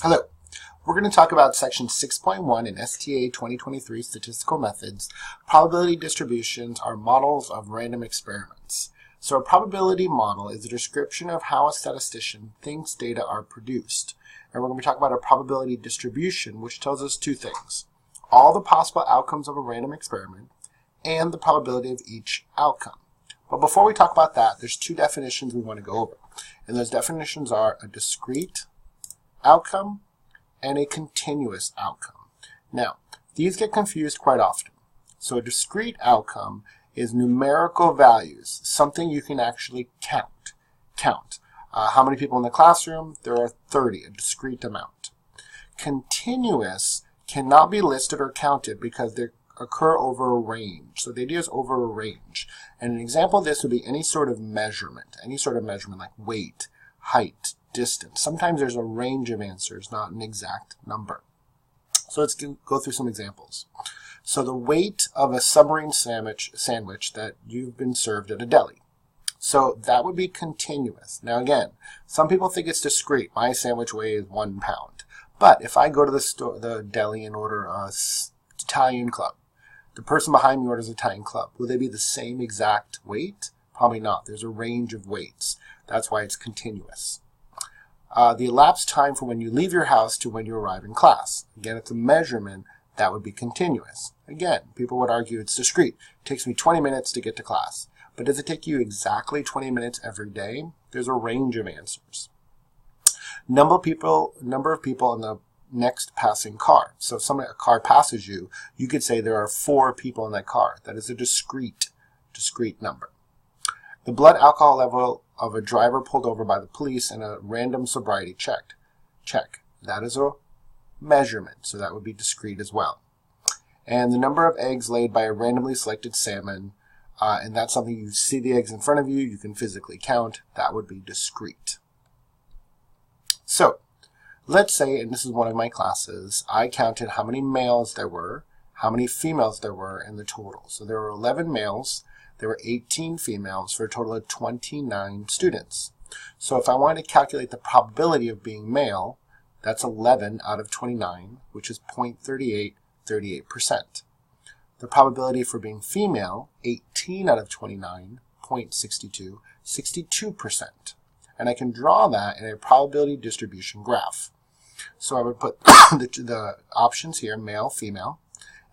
Hello. We're going to talk about section 6.1 in STA 2023 Statistical Methods. Probability distributions are models of random experiments. So a probability model is a description of how a statistician thinks data are produced. And we're going to talk about a probability distribution, which tells us two things: all the possible outcomes of a random experiment and the probability of each outcome. But before we talk about that, there's two definitions we want to go over. And those definitions are a discrete outcome and a continuous outcome. Now, these get confused quite often. So a discrete outcome is numerical values, something you can actually count. How many people in the classroom? There are 30, a discrete amount. Continuous cannot be listed or counted because they occur over a range. So the idea is over a range. And an example of this would be any sort of measurement like weight, height, distance. Sometimes there's a range of answers, not an exact number. So let's go through some examples. So the weight of a submarine sandwich that you've been served at a deli. So that would be continuous. Now again, some people think it's discrete. My sandwich weighs 1 pound. But if I go to the deli and order a Italian club, the person behind me orders Italian club, will they be the same exact weight? Probably not. There's a range of weights. That's why it's continuous. The elapsed time from when you leave your house to when you arrive in class. Again, it's a measurement. That would be continuous. Again, people would argue it's discrete. It takes me 20 minutes to get to class. But does it take you exactly 20 minutes every day? There's a range of answers. Number of people in the next passing car. So if a car passes you, you could say there are 4 people in that car. That is a discrete number. The blood alcohol level of a driver pulled over by the police in a random sobriety check. That is a measurement, so that would be discrete as well. And the number of eggs laid by a randomly selected salmon, and that's something you see the eggs in front of you, you can physically count, that would be discrete. So, let's say, and this is one of my classes, I counted how many males there were, how many females there were in the total. So there were 11 males, there were 18 females for a total of 29 students. So if I wanted to calculate the probability of being male, that's 11 out of 29, which is 0.38%. The probability for being female, 18 out of 29, 0.62, 62%. And I can draw that in a probability distribution graph. So I would put the options here, male, female,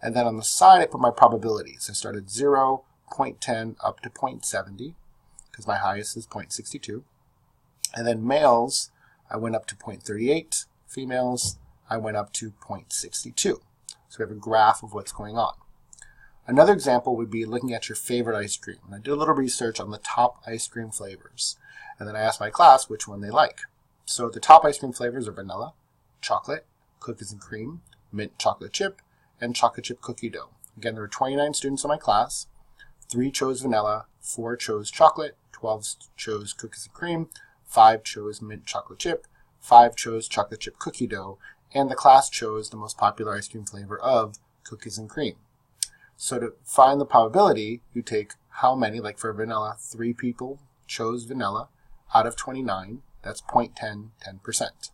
and then on the side I put my probabilities. I started 0, 0.10 up to 0.70, because my highest is 0.62. And then males, I went up to 0.38. Females, I went up to 0.62. So we have a graph of what's going on. Another example would be looking at your favorite ice cream. And I did a little research on the top ice cream flavors. And then I asked my class which one they like. So the top ice cream flavors are vanilla, chocolate, cookies and cream, mint chocolate chip, and chocolate chip cookie dough. Again, there were 29 students in my class. 3 chose vanilla, 4 chose chocolate, 12 chose cookies and cream, 5 chose mint chocolate chip, 5 chose chocolate chip cookie dough, and the class chose the most popular ice cream flavor of cookies and cream. So to find the probability, you take how many, like for vanilla, 3 people chose vanilla out of 29, that's 0.10, 10%.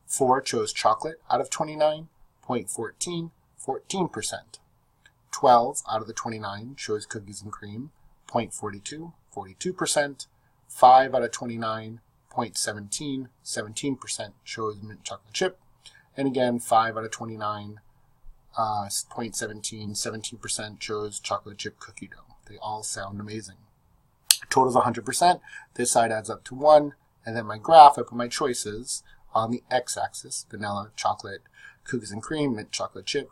4 chose chocolate out of 29, 0.14, 14%. 12 out of the 29 chose cookies and cream, 0.42, 42%. 5 out of 29, 0.17, 17% chose mint chocolate chip. And again, 5 out of 29, 0.17, 17% chose chocolate chip cookie dough. They all sound amazing. Total is 100%. This side adds up to 1. And then my graph, I put my choices on the x-axis, vanilla, chocolate, cookies and cream, mint chocolate chip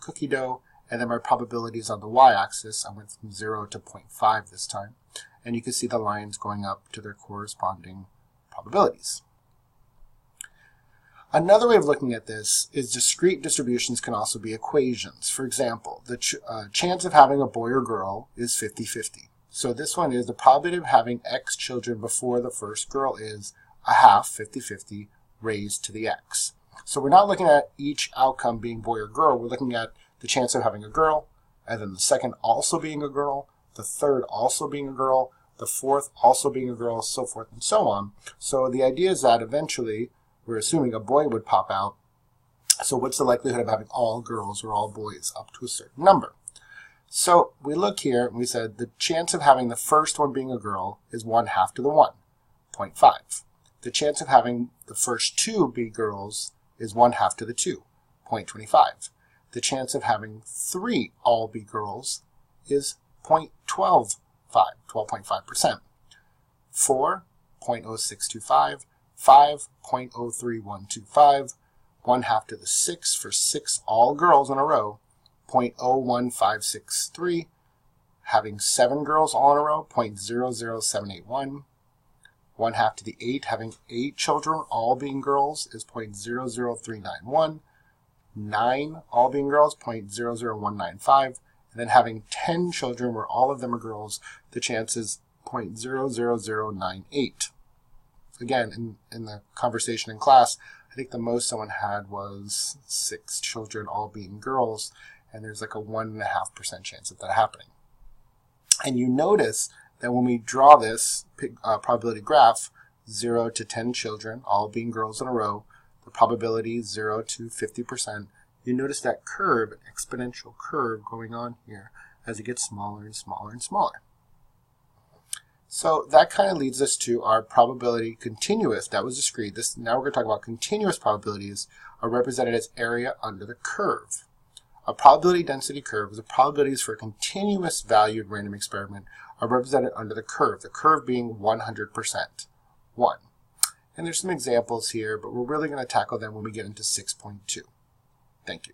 cookie dough. And then my probabilities on the y-axis, I went from 0 to 0.5 this time. And you can see the lines going up to their corresponding probabilities. Another way of looking at this is discrete distributions can also be equations. For example, the chance of having a boy or girl is 50-50. So this one is the probability of having X children before the first girl is a half, 50-50, raised to the X. So we're not looking at each outcome being boy or girl. We're looking at the chance of having a girl, and then the second also being a girl, the third also being a girl, the fourth also being a girl, so forth and so on. So the idea is that eventually we're assuming a boy would pop out. So what's the likelihood of having all girls or all boys up to a certain number? So we look here and we said the chance of having the first one being a girl is 1/2 to the 1, 0.5. The chance of having the first two be girls is 1/2 to the 2, 0.25. The chance of having 3 all be girls is 12.5%. 4, 0.0625, 5, 0.03125, 1/2 to the 6 for 6 all girls in a row, 0.01563, having 7 girls all in a row, 0.00781, 1/2 to the 8, having 8 children all being girls is 0.00391, 9 all being girls, 0.00195, and then having 10 children where all of them are girls, the chance is 0.00098. Again, in the conversation in class, I think the most someone had was 6 children all being girls, and there's like a 1.5% chance of that happening. And you notice that when we draw this probability graph, 0 to 10 children all being girls in a row, the probability 0 to 50%, you notice that curve, an exponential curve going on here as it gets smaller and smaller and smaller. So that kind of leads us to our probability continuous. That was discrete. Now we're going to talk about continuous probabilities are represented as area under the curve. A probability density curve is the probabilities for a continuous valued random experiment are represented under the curve being 100%, 1. And there's some examples here, but we're really going to tackle them when we get into 6.2. Thank you.